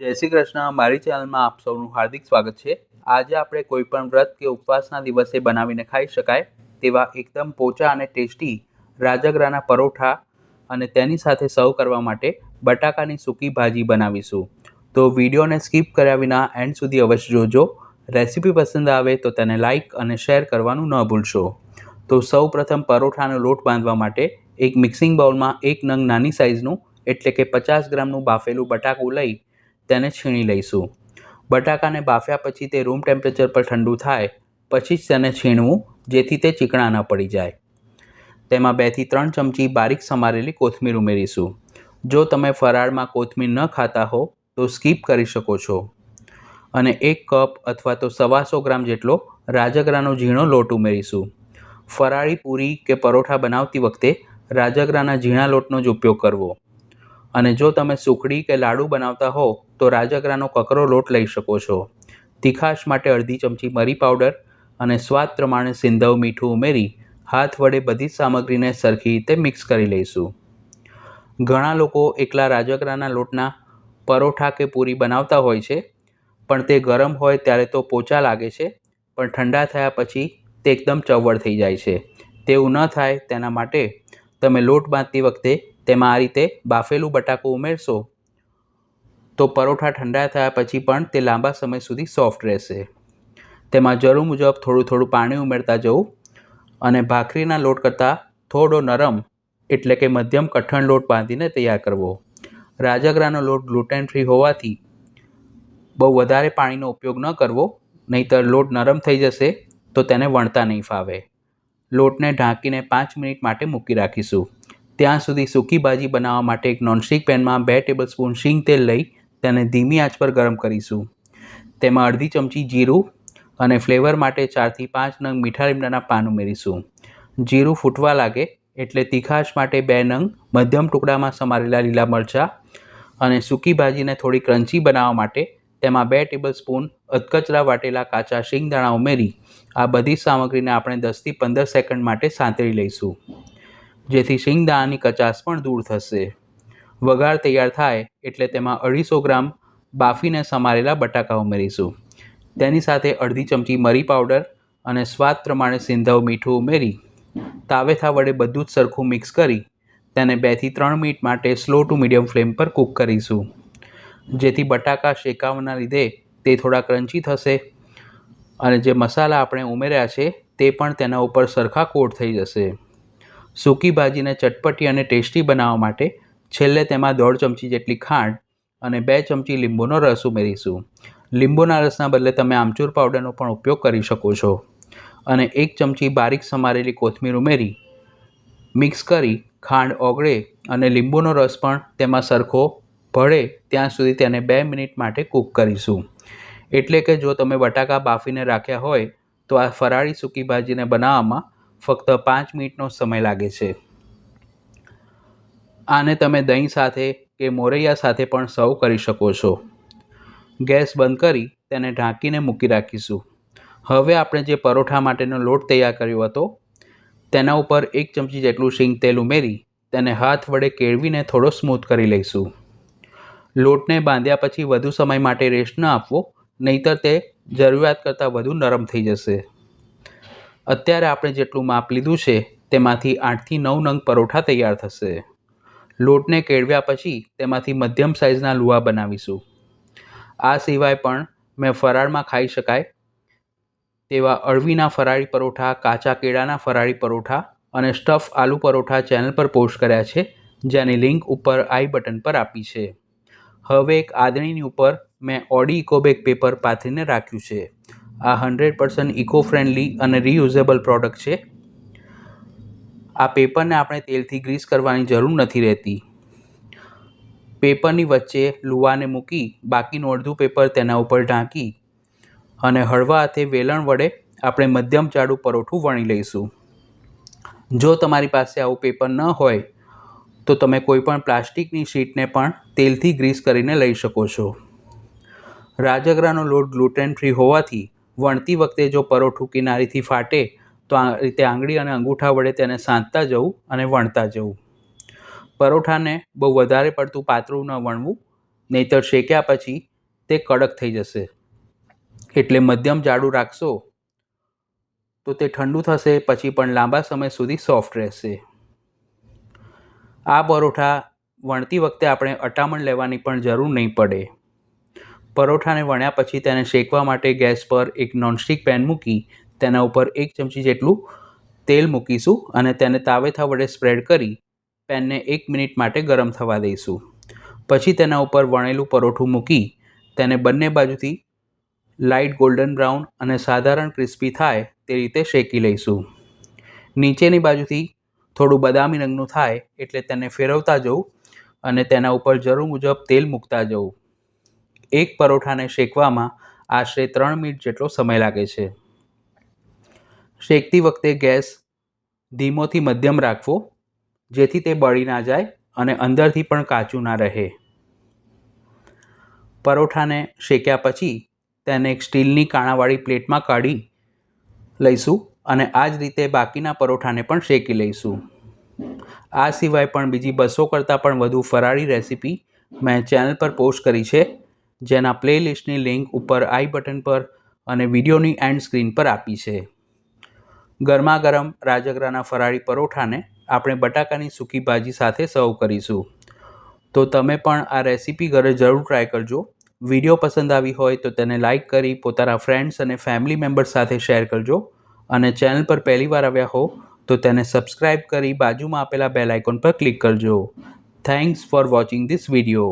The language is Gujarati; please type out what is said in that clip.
જય શ્રી કૃષ્ણ. મારી ચેનલમાં આપ સૌનું હાર્દિક સ્વાગત છે. આજે આપણે કોઈ પણ વ્રત કે ઉપવાસના દિવસે બનાવીને ખાઈ શકાય તેવા એકદમ પોચા અને ટેસ્ટી રાજગરાના પરોઠા અને તેની સાથે સર્વ કરવા માટે બટાકાની સૂકી ભાજી બનાવીશું. તો વિડીયોને સ્કીપ કર્યા વિના એન્ડ સુધી અવશ્ય જોજો. રેસીપી પસંદ આવે તો તેને લાઇક અને શેર કરવાનું ન ભૂલશો. તો સૌ પ્રથમ પરોઠાનો લોટ બાંધવા માટે એક મિક્સિંગ બાઉલમાં એક નંગ નાની સાઇઝનું એટલે કે 50 ગ્રામનું બાફેલું બટાકું લઈ તેને છીણી લઈશું. બટાકાને બાફ્યા પછી તે રૂમ ટેમ્પરેચર પર ઠંડુ થાય પછી જ તેને છીણવું, જેથી તે ચીકણા ન પડી જાય. તેમાં 2 થી 3 ચમચી બારીક સમારેલી કોથમીર ઉમેરીશું. જો તમે ફરાળમાં કોથમીર ન ખાતા હો તો સ્કીપ કરી શકો છો. અને 1 કપ અથવા તો 125 ગ્રામ જેટલો રાજગરાનો ઝીણો લોટ ઉમેરીશું. ફરાળી પૂરી કે પરોઠા બનાવતી વખતે રાજગરાના ઝીણા લોટનો જ ઉપયોગ કરવો. અને જો તમે સુખડી કે લાડુ બનાવતા હો તો રાજગરાનો કકરો લોટ લઈ શકો છો. તીખાશ માટે અડધી ચમચી મરી પાવડર અને સ્વાદ પ્રમાણે સિંધવ મીઠું ઉમેરી હાથ વડે બધી જ સામગ્રીને સરખી રીતે મિક્સ કરી લઈશું. ઘણા લોકો એકલા રાજગરાના લોટના પરોઠા કે પૂરી બનાવતા હોય છે, પણ તે ગરમ હોય ત્યારે તો પોચા લાગે છે, પણ ઠંડા થયા પછી તે એકદમ ચવડ થઈ જાય છે. તેવું ન થાય તેના માટે તમે લોટ બાંધતી વખતે તેમાં આ રીતે બાફેલું બટાકું ઉમેરશો તો પરોઠા ઠંડા થયા પછી પણ તે લાંબા સમય સુધી સોફ્ટ રહેશે. તેમાં જરૂર મુજબ થોડું થોડું પાણી ઉમેરતા જવું અને ભાખરીના લોટ કરતાં થોડો નરમ એટલે કે મધ્યમ કઠણ લોટ બાંધીને તૈયાર કરવો. રાજગરાનો લોટ ગ્લુટેન ફ્રી હોવાથી બહુ વધારે પાણીનો ઉપયોગ ન કરવો, નહીંતર લોટ નરમ થઈ જશે તો તેને વણતા નહીં ફાવે. લોટને ઢાંકીને 5 મિનિટ માટે મૂકી રાખીશું. ત્યાં સુધી સૂકી ભાજી બનાવવા માટે એક નોનસ્ટિક પેનમાં 2 ટેબલસ્પૂન શીંગ તેલ લઈ તેને ધીમી આંચ પર ગરમ કરીશું. તેમાં અડધી ચમચી જીરું અને ફ્લેવર માટે 4 થી 5 નંગ મીઠા લીમડાના પાન ઉમેરીશું. જીરું ફૂટવા લાગે એટલે તીખાશ માટે 2 નંગ મધ્યમ ટુકડામાં સમારેલા લીલા મરચાં અને સૂકી ભાજીને થોડી ક્રન્ચી બનાવવા માટે તેમાં 2 ટેબલસ્પૂન અધકચરા વાટેલા કાચા શીંગદાણા ઉમેરી આ બધી સામગ્રીને આપણે 10 થી 15 સેકન્ડ માટે સાંતળી લઈશું, જેથી શીંગદાણાની કચાશ પણ દૂર થશે. વઘાર તૈયાર થાય એટલે તેમાં 250 ગ્રામ બાફીને સમારેલા બટાકા ઉમેરીશું. તેની સાથે અડધી ચમચી મરી પાવડર અને સ્વાદ પ્રમાણે સિંધવ મીઠું ઉમેરી તાવેથા વડે બધું જ સરખું મિક્સ કરી તેને 2 થી 3 મિનિટ માટે સ્લો ટુ મીડિયમ ફ્લેમ પર કૂક કરીશું, જેથી બટાકા શેકાવાના લીધે તે થોડા ક્રન્ચી થશે અને જે મસાલા આપણે ઉમેર્યા છે તે પણ તેના ઉપર સરખા કોટ થઈ જશે. સૂકી ભાજીને ચટપટી અને ટેસ્ટી બનાવવા માટે છેલ્લે તેમાં 1/2 ચમચી જેટલી ખાંડ અને 2 ચમચી લીંબુનો રસ ઉમેરીશું. લીંબુના રસના બદલે તમે આમચૂર પાવડરનો પણ ઉપયોગ કરી શકો છો. અને 1 ચમચી બારીક સમારેલી કોથમીર ઉમેરી મિક્સ કરી ખાંડ ઓગળે અને લીંબુનો રસ પણ તેમાં સરખો ભળે ત્યાં સુધી તેને 2 મિનિટ માટે કૂક કરીશું. એટલે કે જો તમે બટાકા બાફીને રાખ્યા હોય તો આ ફરાળી સૂકી ભાજીને બનાવવામાં ફક્ત 5 મિનિટનો સમય લાગે છે. આને તમે દહીં સાથે કે મોરૈયા સાથે પણ સર્વ કરી શકો છો. ગેસ બંધ કરી તેને ઢાંકીને મૂકી રાખીશું. હવે આપણે જે પરોઠા માટેનો લોટ તૈયાર કર્યો હતો તેના ઉપર 1 ચમચી જેટલું શીંગ તેલ ઉમેરી તેને હાથ વડે કેળવીને થોડો સ્મૂથ કરી લઈશું. લોટને બાંધ્યા પછી વધુ સમય માટે રેસ્ટ ન આપવો, નહીંતર તે જરૂરિયાત કરતાં વધુ નરમ થઈ જશે. અત્યારે આપણે જેટલું માપ લીધું છે તેમાંથી 8 થી 9 નંગ પરોઠા તૈયાર થશે. લોટને કેળવ્યા પછી તેમાંથી મધ્યમ સાઇઝના લુવા બનાવીશું. આ સિવાય પણ મેં ફરાળમાં ખાઈ શકાય તેવા અળવીના ફરાળી પરોઠા, કાચા કેળાના ફરાળી પરોઠા અને સ્ટફ આલુ પરોઠા ચેનલ પર પોસ્ટ કર્યા છે, જેની લિંક ઉપર આઈ બટન પર આપી છે. હવે એક આદણીની ઉપર મેં ઓડી ઇકોબેગ પેપર પાથરીને રાખ્યું છે. આ 100% ઇકો ફ્રેન્ડલી અને રીયુઝેબલ પ્રોડક્ટ છે. આ પેપરને આપણે તેલથી ગ્રીસ કરવાની જરૂર નથી રહેતી. પેપરની વચ્ચે લુવાને મૂકી બાકીનું અડધું પેપર તેના ઉપર ઢાંકી અને હળવા હાથે વેલણ વડે આપણે મધ્યમ જાડું પરોઠું વણી લઈશું. જો તમારી પાસે આવું પેપર ન હોય તો તમે કોઈપણ પ્લાસ્ટિકની શીટને પણ તેલથી ગ્રીસ કરીને લઈ શકો છો. રાજગરાનો લોટ ગ્લુટેન ફ્રી હોવાથી વણતી વખતે જો પરોઠું કિનારીથી ફાટે તો આ રીતે આંગળી અને અંગૂઠા વડે તેને સાંધતા જવું અને વણતા જવું. પરોઠાને બહુ વધારે પડતું પાતળું ન વણવું, નહીંતર શેક્યા પછી તે કડક થઈ જશે. એટલે મધ્યમ જાડું રાખશો તો તે ઠંડુ થશે પછી પણ લાંબા સમય સુધી સોફ્ટ રહેશે. આ પરોઠા વણતી વખતે આપણે અટામણ લેવાની પણ જરૂર નહીં પડે. પરોઠાને વણ્યા પછી તેને શેકવા માટે ગેસ પર એક નોનસ્ટિક પેન મૂકી તેના ઉપર 1 ચમચી જેટલું તેલ મૂકીશું અને તેને તાવેથા વડે સ્પ્રેડ કરી પેનને 1 મિનિટ માટે ગરમ થવા દઈશું. પછી તેના ઉપર વણેલું પરોઠું મૂકી તેને બંને બાજુથી લાઇટ ગોલ્ડન બ્રાઉન અને સાધારણ ક્રિસ્પી થાય તે રીતે શેકી લઈશું. નીચેની બાજુથી થોડું બદામી રંગનું થાય એટલે તેને ફેરવતા જવું અને તેના ઉપર જરૂર મુજબ તેલ મૂકતા જવું. એક પરોઠાને શેકવામાં આશરે 3 મિનિટ જેટલો સમય લાગે છે. શેકતી વખતે ગેસ ધીમોથી મધ્યમ રાખવો જેથી તે બળી ના જાય અને અંદરથી પણ કાચું ના રહે. પરોઠાને શેક્યા પછી તેને એક સ્ટીલની કાણાવાળી પ્લેટમાં કાઢી લઈશું અને આ જ રીતે બાકીના પરોઠાને પણ શેકી લઈશું. આ સિવાય પણ બીજી 200 કરતાં પણ વધુ ફરાળી રેસીપી મેં ચેનલ પર પોસ્ટ કરી છે, જેના પ્લેલિસ્ટની લિંક ઉપર આઈ બટન પર અને વિડીયોની એન્ડ સ્ક્રીન પર આપી છે. ગરમા ગરમ રાજગરાના ફરાળી પરોઠાને આપણે બટાકાની સૂકી ભાજી સાથે સર્વ કરીશું. તો તમે પણ આ રેસીપી ઘરે જરૂર ટ્રાય કરજો. વિડીયો પસંદ આવી હોય તો તેને લાઇક કરી પોતાના ફ્રેન્ડ્સ અને ફેમિલી મેમ્બર્સ સાથે શેર કરજો અને ચેનલ પર પહેલીવાર આવ્યા હો તો તેને સબસ્ક્રાઇબ કરી બાજુમાં આપેલા બેલ આઇકોન પર ક્લિક કરજો. Thanks for watching this video.